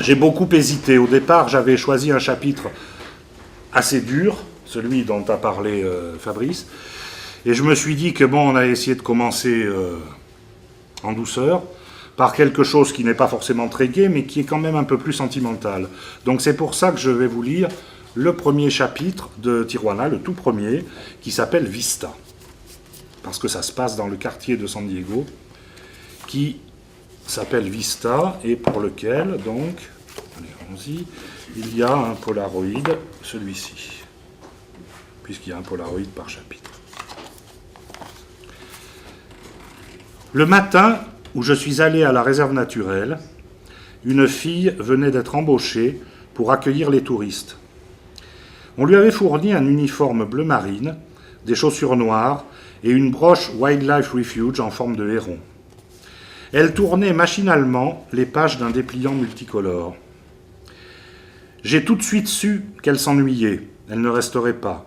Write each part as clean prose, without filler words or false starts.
J'ai beaucoup hésité. Au départ, j'avais choisi un chapitre assez dur, celui dont a parlé Fabrice, et je me suis dit que bon, on a essayé de commencer en douceur, par quelque chose qui n'est pas forcément très gai, mais qui est quand même un peu plus sentimental. Donc c'est pour ça que je vais vous lire le premier chapitre de Tijuana, le tout premier, qui s'appelle Vista. Parce que ça se passe dans le quartier de San Diego, qui s'appelle Vista, et pour lequel, donc, allez, allons-y, il y a un Polaroid, celui-ci, puisqu'il y a un Polaroid par chapitre. Le matin où je suis allé à la réserve naturelle, une fille venait d'être embauchée pour accueillir les touristes. On lui avait fourni un uniforme bleu marine, des chaussures noires et une broche Wildlife Refuge en forme de héron. Elle tournait machinalement les pages d'un dépliant multicolore. J'ai tout de suite su qu'elle s'ennuyait, elle ne resterait pas.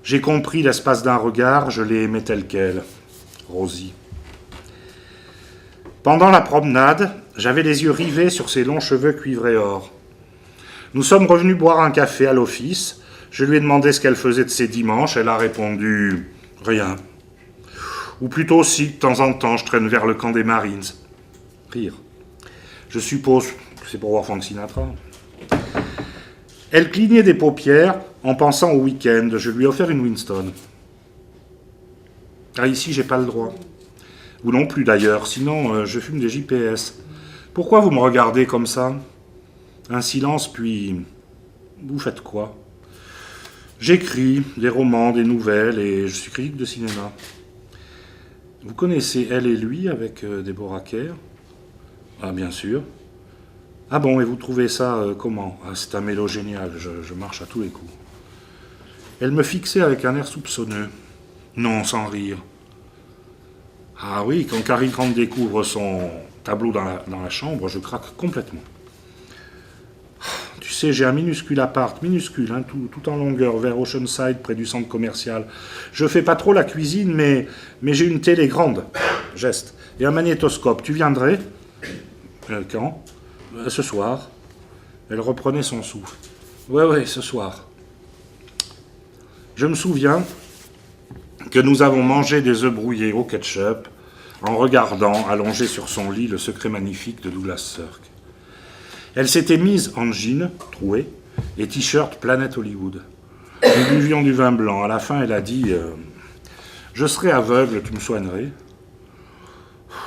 J'ai compris l'espace d'un regard, je l'ai aimée telle qu'elle. Rosie. Pendant la promenade, j'avais les yeux rivés sur ses longs cheveux cuivrés or. Nous sommes revenus boire un café à l'office. Je lui ai demandé ce qu'elle faisait de ses dimanches. Elle a répondu « Rien ». Ou plutôt si, de temps en temps, je traîne vers le camp des Marines. Rire. Je suppose que c'est pour voir Frank Sinatra. Elle clignait des paupières en pensant au week-end. Je lui ai offert une Winston. Ah, ici, j'ai pas le droit. Vous non plus d'ailleurs, sinon je fume des JPS. Pourquoi vous me regardez comme ça? Un silence, puis... Vous faites quoi? J'écris des romans, des nouvelles, et je suis critique de cinéma. Vous connaissez Elle et lui avec Deborah Kerr? Ah, bien sûr. Ah bon, et vous trouvez ça comment? Ah, c'est un mélo génial, je marche à tous les coups. Elle me fixait avec un air soupçonneux. Non, sans rire. Ah oui, quand Cary Grant découvre son tableau dans la chambre, je craque complètement. Tu sais, j'ai un minuscule appart, minuscule, hein, tout en longueur, vers Oceanside, près du centre commercial. Je fais pas trop la cuisine, mais j'ai une télé grande, geste, et un magnétoscope. Tu viendrais? Quand? Ce soir. Elle reprenait son souffle. Ouais, ce soir. Je me souviens que nous avons mangé des œufs brouillés au ketchup en regardant, allongé sur son lit, Le secret magnifique de Douglas Sirk. Elle s'était mise en jean troué et t-shirt Planet Hollywood. Nous buvions du vin blanc. À la fin, elle a dit « Je serais aveugle, tu me soignerais ?»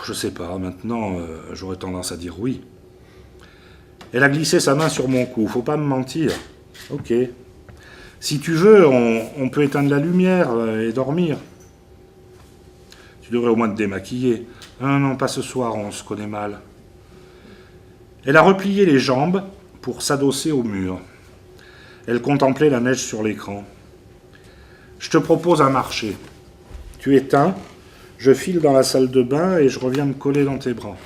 Je sais pas, maintenant, j'aurais tendance à dire oui. Elle a glissé sa main sur mon cou. Faut pas me mentir. Ok. Si tu veux, on peut éteindre la lumière et dormir. Tu devrais au moins te démaquiller. Non, pas ce soir, on se connaît mal. Elle a replié les jambes pour s'adosser au mur. Elle contemplait la neige sur l'écran. Je te propose un marché. Tu éteins, je file dans la salle de bain et je reviens me coller dans tes bras.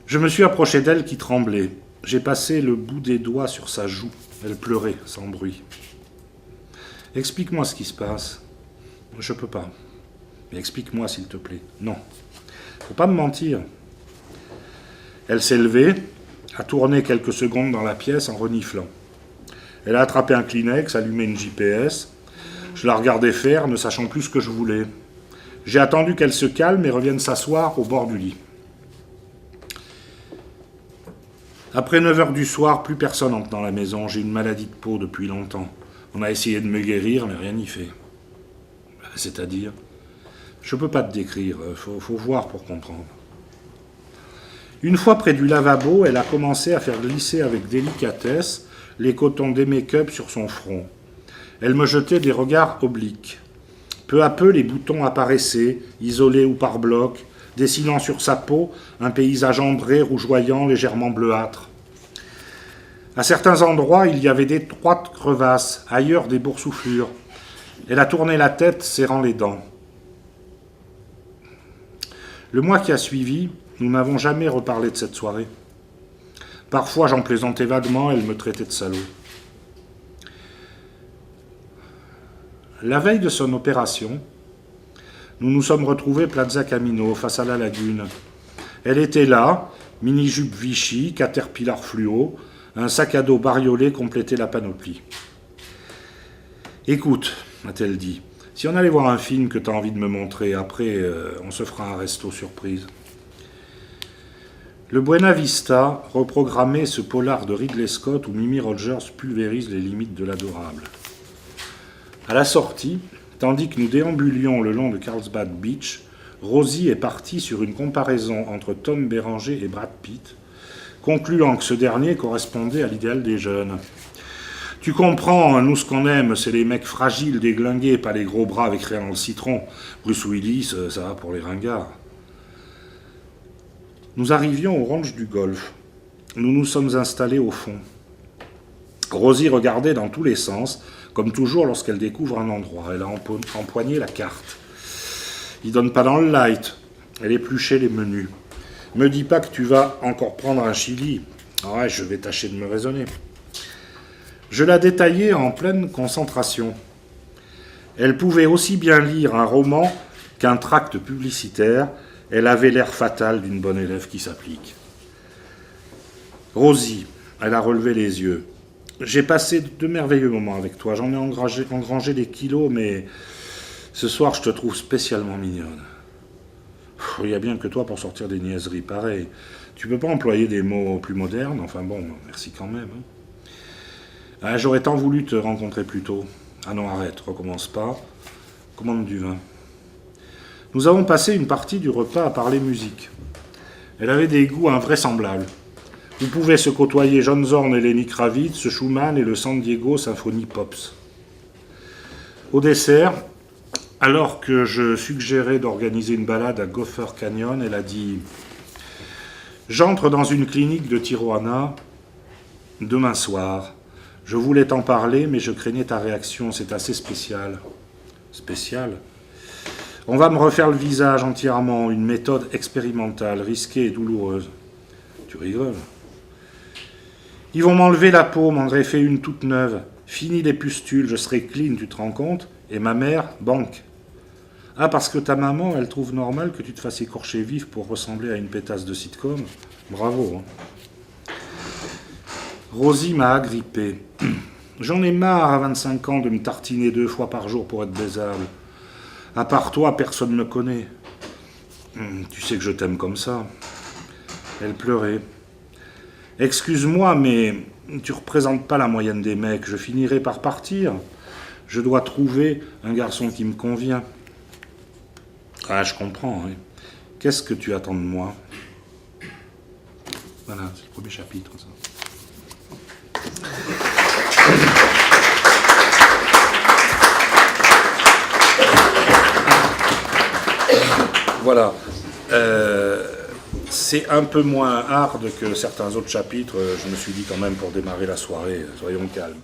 Je me suis approché d'elle qui tremblait. J'ai passé le bout des doigts sur sa joue. Elle pleurait, sans bruit. Explique-moi ce qui se passe. Je peux pas. Mais explique-moi, s'il te plaît. Non. Faut pas me mentir. Elle s'est levée, a tourné quelques secondes dans la pièce en reniflant. Elle a attrapé un Kleenex, allumé une JPS. Je la regardais faire, ne sachant plus ce que je voulais. J'ai attendu qu'elle se calme et revienne s'asseoir au bord du lit. Après 9 heures du soir, plus personne entre dans la maison. J'ai une maladie de peau depuis longtemps. On a essayé de me guérir, mais rien n'y fait. C'est-à-dire, je peux pas te décrire, faut voir pour comprendre. Une fois près du lavabo, elle a commencé à faire glisser avec délicatesse les cotons des make-up sur son front. Elle me jetait des regards obliques. Peu à peu, les boutons apparaissaient, isolés ou par blocs, dessinant sur sa peau un paysage ambré, rougeoyant, légèrement bleuâtre. À certains endroits, il y avait d'étroites crevasses, ailleurs des boursouflures. Elle a tourné la tête, serrant les dents. Le mois qui a suivi, nous n'avons jamais reparlé de cette soirée. Parfois, j'en plaisantais vaguement, elle me traitait de salaud. La veille de son opération, nous nous sommes retrouvés Plaza Camino, face à la lagune. Elle était là, Mini-jupe Vichy, caterpillar fluo, un sac à dos bariolé complétait la panoplie. « Écoute, a-t-elle dit, si on allait voir un film que tu as envie de me montrer, après on se fera un resto surprise. » Le Buena Vista reprogrammait ce polar de Ridley Scott où Mimi Rogers pulvérise les limites de l'adorable. À la sortie, tandis que nous déambulions le long de Carlsbad Beach, Rosie est partie sur une comparaison entre Tom Béranger et Brad Pitt, concluant que ce dernier correspondait à l'idéal des jeunes. Tu comprends, nous ce qu'on aime, c'est les mecs fragiles, déglingués, pas les gros bras avec rien dans le citron. Bruce Willis, ça va pour les ringards. Nous arrivions au ranch du golf. Nous nous sommes installés au fond. Rosie regardait dans tous les sens, comme toujours lorsqu'elle découvre un endroit. Elle a empoigné la carte. Il donne pas dans le light. Elle épluchait les menus. Me dis pas que tu vas encore prendre un chili. Ouais, je vais tâcher de me raisonner. Je la détaillais en pleine concentration. Elle pouvait aussi bien lire un roman qu'un tract publicitaire. Elle avait l'air fatal d'une bonne élève qui s'applique. Rosie, elle a relevé les yeux. J'ai passé de merveilleux moments avec toi. J'en ai engrangé des kilos, mais ce soir, je te trouve spécialement mignonne. Il y a bien que toi pour sortir des niaiseries pareilles. Tu peux pas employer des mots plus modernes? Enfin bon, merci quand même. Ah, j'aurais tant voulu te rencontrer plus tôt. Ah non, arrête, recommence pas. Commande du vin. Nous avons passé une partie du repas à parler musique. Elle avait des goûts invraisemblables. Où pouvaient se côtoyer John Zorn et Lenny Kravitz, Schumann et le San Diego Symphony Pops. Au dessert, alors que je suggérais d'organiser une balade à Gopher Canyon, elle a dit « J'entre dans une clinique de Tijuana demain soir. Je voulais t'en parler, mais je craignais ta réaction. C'est assez spécial. » Spécial ? On va me refaire le visage entièrement, une méthode expérimentale, risquée et douloureuse. Tu rigoles ? Ils vont m'enlever la peau, m'en greffer une toute neuve. Fini les pustules, je serai clean, tu te rends compte ? Et ma mère, banque. Ah, parce que ta maman, elle trouve normal que tu te fasses écorcher vif pour ressembler à une pétasse de sitcom ? Bravo. Rosie m'a agrippé. J'en ai marre à 25 ans de me tartiner 2 fois par jour pour être baisable. À part toi, personne ne me connaît. Tu sais que je t'aime comme ça. Elle pleurait. Excuse-moi, mais tu représentes pas la moyenne des mecs. Je finirai par partir. Je dois trouver un garçon qui me convient. Ah, je comprends. Oui. Qu'est-ce que tu attends de moi ? Voilà, c'est le premier chapitre, ça. Voilà. C'est un peu moins hard que certains autres chapitres. Je me suis dit quand même pour démarrer la soirée, soyons calmes.